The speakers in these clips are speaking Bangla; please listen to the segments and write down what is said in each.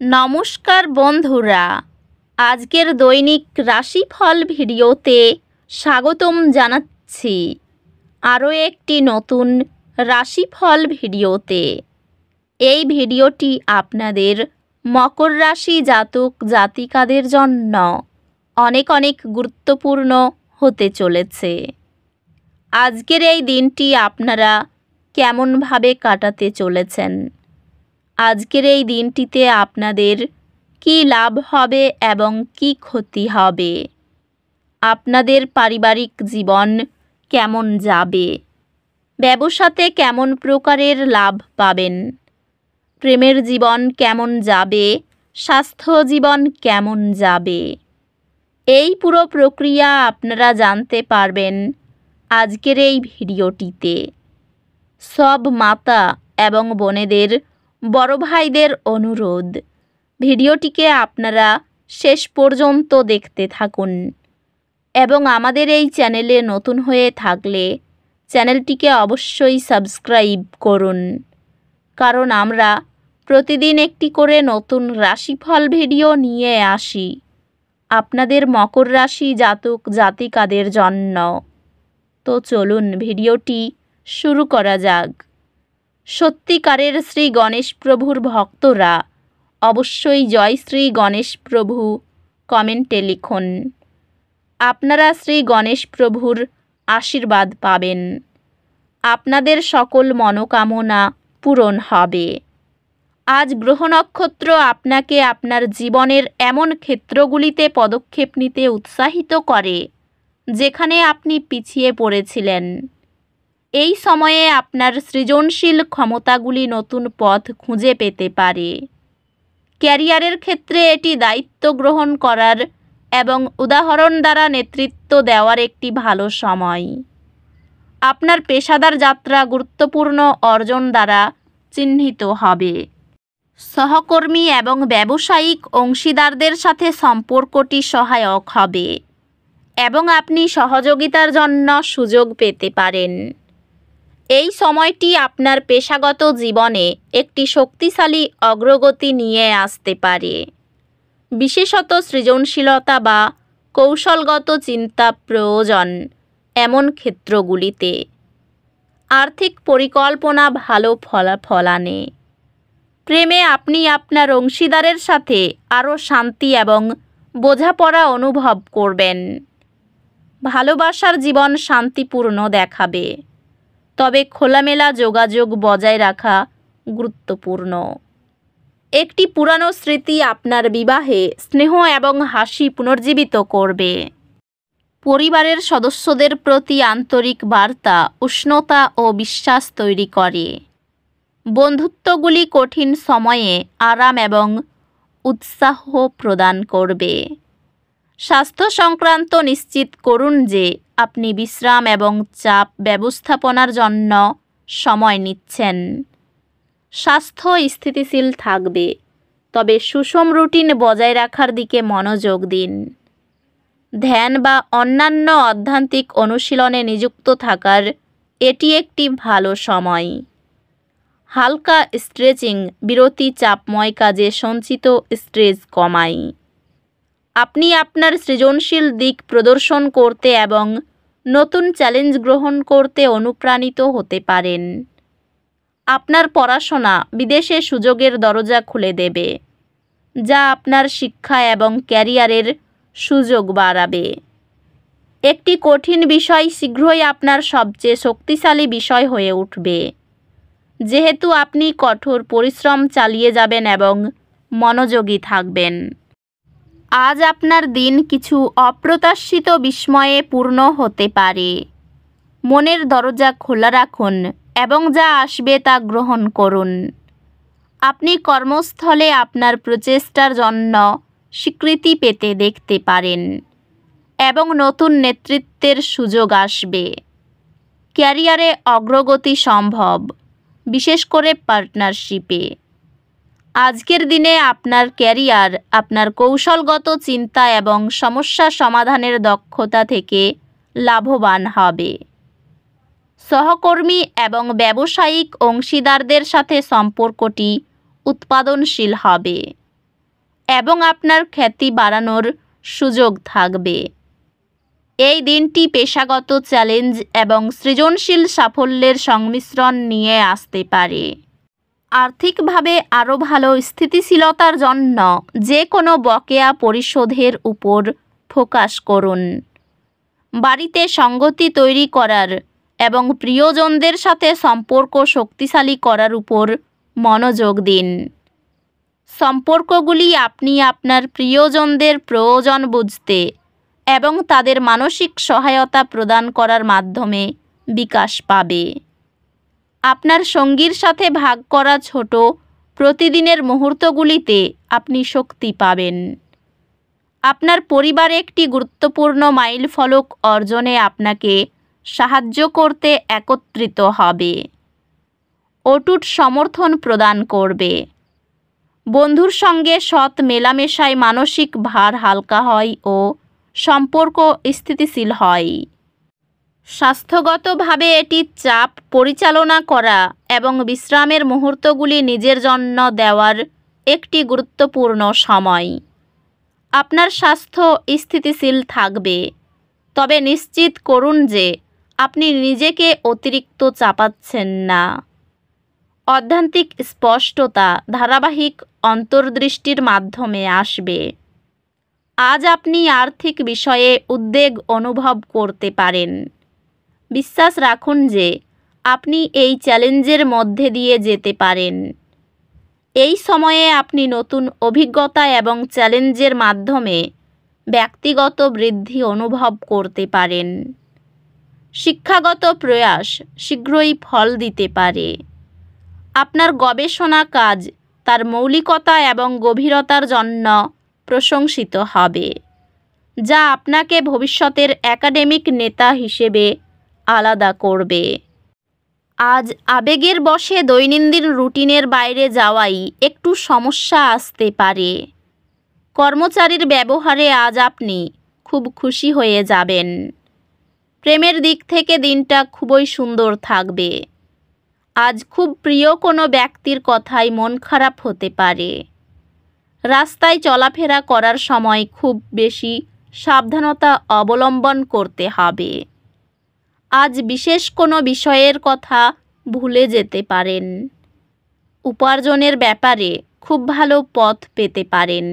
নমস্কার বন্ধুরা, আজকের দৈনিক রাশিফল ভিডিওতে স্বাগতম জানাচ্ছি আরও একটি নতুন রাশিফল ভিডিওতে। এই ভিডিওটি আপনাদের মকর রাশি জাতক জাতিকাদের জন্য অনেক গুরুত্বপূর্ণ হতে চলেছে। আজকের এই দিনটি আপনারা কেমনভাবে কাটাতে চলেছেন, আজকের এই দিনটিতে আপনাদের কি লাভ হবে এবং কি ক্ষতি হবে, আপনাদের পারিবারিক জীবন কেমন যাবে, ব্যবসাতে কেমন প্রকারের লাভ পাবেন, প্রেমের জীবন কেমন যাবে, স্বাস্থ্য জীবন কেমন যাবে, এই পুরো প্রক্রিয়া আপনারা জানতে পারবেন আজকের এই ভিডিওটিতে। সব মাতা এবং বোনেদের, বড় ভাইদের অনুরোধ, ভিডিওটিকে আপনারা শেষ পর্যন্ত দেখতে থাকুন এবং আমাদের এই চ্যানেলে নতুন হয়ে থাকলে চ্যানেলটিকে অবশ্যই সাবস্ক্রাইব করুন, কারণ আমরা প্রতিদিন একটি করে নতুন রাশিফল ভিডিও নিয়ে আসি আপনাদের মকর রাশি জাতক জাতিকাদের জন্য। তো চলুন ভিডিওটি শুরু করা যাক। সত্যিকারের শ্রী গণেশ প্রভুর ভক্তরা অবশ্যই জয় শ্রী গণেশ প্রভু কমেন্টে লিখুন। আপনারা শ্রী গণেশ প্রভুর আশীর্বাদ পাবেন, আপনাদের সকল মনোকামনা পূরণ হবে। আজ গ্রহ নক্ষত্র আপনাকে আপনার জীবনের এমন ক্ষেত্রগুলিতে পদক্ষেপ নিতে উৎসাহিত করে যেখানে আপনি পিছিয়ে পড়েছিলেন। এই সময়ে আপনার সৃজনশীল ক্ষমতাগুলি নতুন পথ খুঁজে পেতে পারে। ক্যারিয়ারের ক্ষেত্রে এটি দায়িত্ব গ্রহণ করার এবং উদাহরণ দ্বারা নেতৃত্ব দেওয়ার একটি ভালো সময়। আপনার পেশাদার যাত্রা গুরুত্বপূর্ণ অর্জন দ্বারা চিহ্নিত হবে। সহকর্মী এবং ব্যবসায়িক অংশীদারদের সাথে সম্পর্কটি সহায়ক হবে এবং আপনি সহযোগিতার জন্য সুযোগ পেতে পারেন। এই সময়টি আপনার পেশাগত জীবনে একটি শক্তিশালী অগ্রগতি নিয়ে আসতে পারে, বিশেষত সৃজনশীলতা বা কৌশলগত চিন্তা প্রয়োজন এমন ক্ষেত্রগুলিতে। আর্থিক পরিকল্পনা ভালো ফলাফল আনে। প্রেমে আপনি আপনার অংশীদারের সাথে আরও শান্তি এবং বোঝাপড়া অনুভব করবেন। ভালোবাসার জীবন শান্তিপূর্ণ দেখাবে, তবে খোলামেলা যোগাযোগ বজায় রাখা গুরুত্বপূর্ণ। একটি পুরানো স্মৃতি আপনার বিবাহে স্নেহ এবং হাসি পুনর্জীবিত করবে। পরিবারের সদস্যদের প্রতি আন্তরিক বার্তা উষ্ণতা ও বিশ্বাস তৈরি করে। বন্ধুত্বগুলি কঠিন সময়ে আরাম এবং উৎসাহ প্রদান করবে। স্বাস্থ্য সংক্রান্ত নিশ্চিত করুন যে আপনি বিশ্রাম এবং চাপ ব্যবস্থাপনার জন্য সময় নিচ্ছেন। স্বাস্থ্য স্থিতিশীল থাকবে, তবে সুষম রুটিন বজায় রাখার দিকে মনোযোগ দিন। ধ্যান বা অন্যান্য আধ্যাত্মিক অনুশীলনে নিযুক্ত থাকার এটি একটি ভালো সময়। হালকা স্ট্রেচিং বিরতি চাপময় কাজে সঞ্চিত স্ট্রেস কমায়। আপনি আপনার সৃজনশীল দিক প্রদর্শন করতে এবং নতুন চ্যালেঞ্জ গ্রহণ করতে অনুপ্রাণিত হতে পারেন। আপনার পড়াশোনা বিদেশে সুযোগের দরজা খুলে দেবে, যা আপনার শিক্ষা এবং ক্যারিয়ারের সুযোগ বাড়াবে। একটি কঠিন বিষয় শীঘ্রই আপনার সবচেয়ে শক্তিশালী বিষয় হয়ে উঠবে, যেহেতু আপনি কঠোর পরিশ্রম চালিয়ে যাবেন এবং মনোযোগী থাকবেন। আজ আপনার দিন কিছু অপ্রত্যাশিত বিস্ময়ে পূর্ণ হতে পারে। মনের দরজা খোলা রাখুন এবং যা আসবে তা গ্রহণ করুন। আপনি কর্মস্থলে আপনার প্রচেষ্টার জন্য স্বীকৃতি পেতে দেখতে পারেন এবং নতুন নেতৃত্বের সুযোগ আসবে। ক্যারিয়ারে অগ্রগতি সম্ভব, বিশেষ করে পার্টনারশিপে। আজকের দিনে আপনার ক্যারিয়ার আপনার কৌশলগত চিন্তা এবং সমস্যা সমাধানের দক্ষতা থেকে লাভবান হবে। সহকর্মী এবং ব্যবসায়িক অংশীদারদের সাথে সম্পর্কটি উৎপাদনশীল হবে। এবং আপনার খ্যাতি বাড়ানোর সুযোগ থাকবে। এই দিনটি পেশাগত চ্যালেঞ্জ এবং সৃজনশীল সাফল্যের সংমিশ্রণ নিয়ে আসতে পারে। আর্থিকভাবে আরও ভালো স্থিতিশীলতার জন্য যে কোনো বকেয়া পরিশোধের উপর ফোকাস করুন। বাড়িতে সংগতি তৈরি করার এবং প্রিয়জনদের সাথে সম্পর্ক শক্তিশালী করার উপর মনোযোগ দিন। সম্পর্কগুলি আপনি আপনার প্রিয়জনদের প্রয়োজন বুঝতে এবং তাদের মানসিক সহায়তা প্রদান করার মাধ্যমে বিকাশ পাবে। আপনার সঙ্গীর সাথে ভাগ করা ছোট প্রতিদিনের মুহূর্তগুলিতে আপনি শক্তি পাবেন। আপনার পরিবার একটি গুরুত্বপূর্ণ মাইলফলক অর্জনে আপনাকে সাহায্য করতে একত্রিত হবে। অটুট সমর্থন প্রদান করবে। বন্ধুর সঙ্গে সৎ মেলামেশায় মানসিক ভার হালকা হয় ও সম্পর্ক স্থিতিশীল হয়। স্বাস্থ্যগতভাবে এটি চাপ পরিচালনা করা এবং বিশ্রামের মুহূর্তগুলি নিজের জন্য দেওয়ার একটি গুরুত্বপূর্ণ সময়। আপনার স্বাস্থ্য স্থিতিশীল থাকবে, তবে নিশ্চিত করুন যে আপনি নিজেকে অতিরিক্ত চাপাচ্ছেন না। অধ্যাত্মিক স্পষ্টতা ধারাবাহিক অন্তর্দৃষ্টির মাধ্যমে আসবে। আজ আপনি আর্থিক বিষয়ে উদ্বেগ অনুভব করতে পারেন। বিশ্বাস রাখুন যে আপনি এই চ্যালেঞ্জের মধ্যে দিয়ে যেতে পারেন। এই সময়ে আপনি নতুন অভিজ্ঞতা এবং চ্যালেঞ্জের মাধ্যমে ব্যক্তিগত বৃদ্ধি অনুভব করতে পারেন। শিক্ষাগত প্রয়াস শীঘ্রই ফল দিতে পারে। আপনার গবেষণা কাজ তার মৌলিকতা এবং গভীরতার জন্য প্রশংসিত হবে, যা আপনাকে ভবিষ্যতের একাডেমিক নেতা হিসেবে আলাদা করবে। আজ আবেগের বশে দৈনন্দিন রুটিনের বাইরে যাওয়াই একটু সমস্যা আসতে পারে। কর্মচারীর ব্যবহারে আজ আপনি খুব খুশি হয়ে যাবেন। প্রেমের দিক থেকে দিনটা খুবই সুন্দর থাকবে। আজ খুব প্রিয় কোনো ব্যক্তির কথায় মন খারাপ হতে পারে। রাস্তায় চলাফেরা করার সময় খুব বেশি সাবধানতা অবলম্বন করতে হবে। আজ বিশেষ কোনো বিষয়ের কথা ভুলে যেতে পারেন। উপার্জনের ব্যাপারে খুব ভালো পথ পেতে পারেন।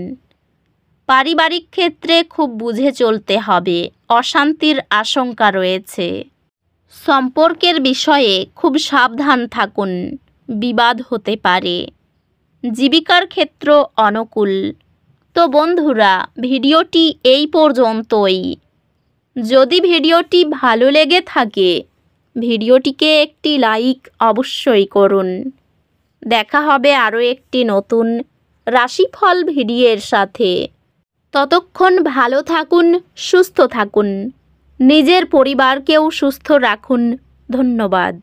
পারিবারিক ক্ষেত্রে খুব বুঝে চলতে হবে, অশান্তির আশঙ্কা রয়েছে। সম্পর্কের বিষয়ে খুব সাবধান থাকুন, বিবাদ হতে পারে। জীবিকার ক্ষেত্র অনুকূল। তো বন্ধুরা, ভিডিওটি এই পর্যন্তই। যদি ভিডিওটি ভালো লেগে থাকে ভিডিওটিকে একটি লাইক অবশ্যই করুন। দেখা হবে আরও একটি নতুন রাশিফল ভিডিওর সাথে। ততক্ষণ ভালো থাকুন, সুস্থ থাকুন, নিজের পরিবারকেও সুস্থ রাখুন। ধন্যবাদ।